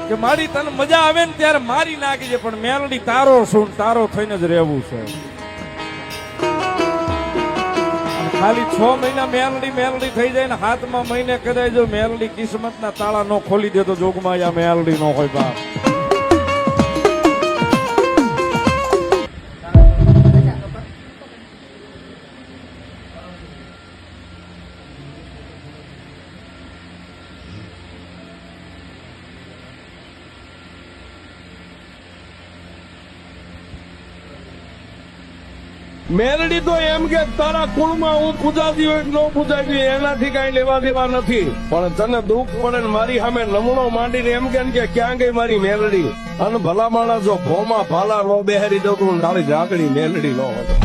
કે મારી તને મજા આવે ને ત્યારે મારી નાખી પણ મેલડી તારો શું તારો થઈને જ રહેવું છે. ખાલી 6 મહિના મેલડી થઈ જાય ને 7મા મહિને કદાચ જો મેલડી કિસ્મતના તાળા નો ખોલી દે તો જોગમાં આ મેલડી નો હોય બાપ. મેલડી તો એમ કે તારા કુળમાં હું પૂજાતી હોય ન પૂજાતી એનાથી કઈ લેવા દેવા નથી, પણ તને દુઃખ પડે ને મારી સામે નમૂનો માંડીને એમ કે ક્યાં ગઈ મારી મેલડી. અને ભલા માણસ જો ભોમાં ભાલા નો બેહારી દઉં તો તારી ઝાકડી મેલડી નો હોય.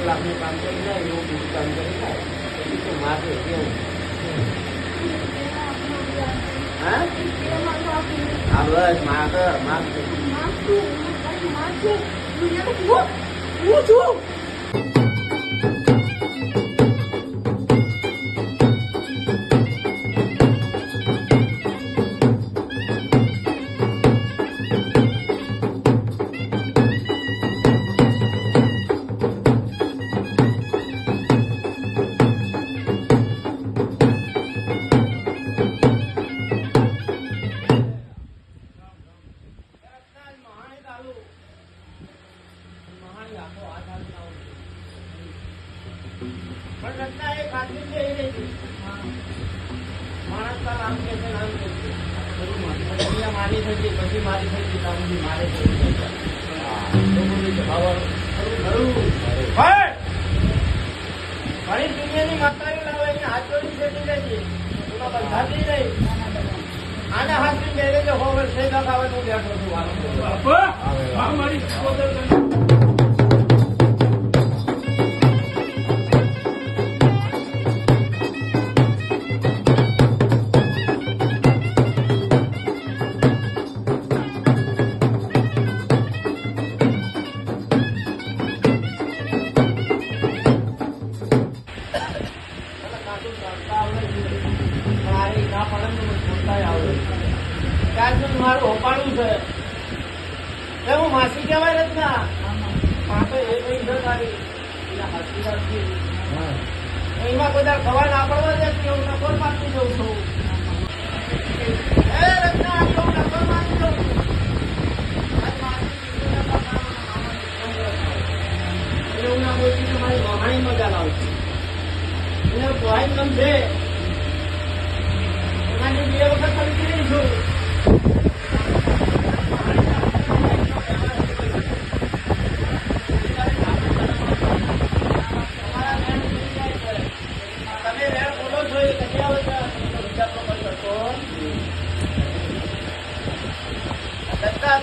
લાખનું કામ કરી જાય એવું બીજું કામ કરી જાય પછી તો માગે કેવું હા બસ માગ મારી થઈ પછી મારી થઈ મારે ઘણી દુનિયાની માતાઓ લાવે હાથ જોડી બેઠી જાય એમાં બંધાતી નહીં આના હાથ ની જઈ તો હોવે છે ખાવાનું બેઠો છું મારું હોપાડું છે હું માસી કહેવાય રચના પાસે એ કઈ છે તારી એમાં કોઈ ખબર ના પડવા દે હું નકોર પાકું જઉં છું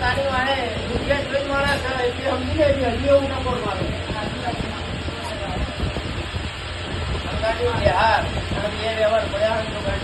ગાડી વાળે રૂપિયા જોઈ માણસ એટલે સમજી જાય હજી એવું ન કરું મારું ગાડી બિહાર અને બે વ્યવહાર પડ્યા હોય તો ગાડી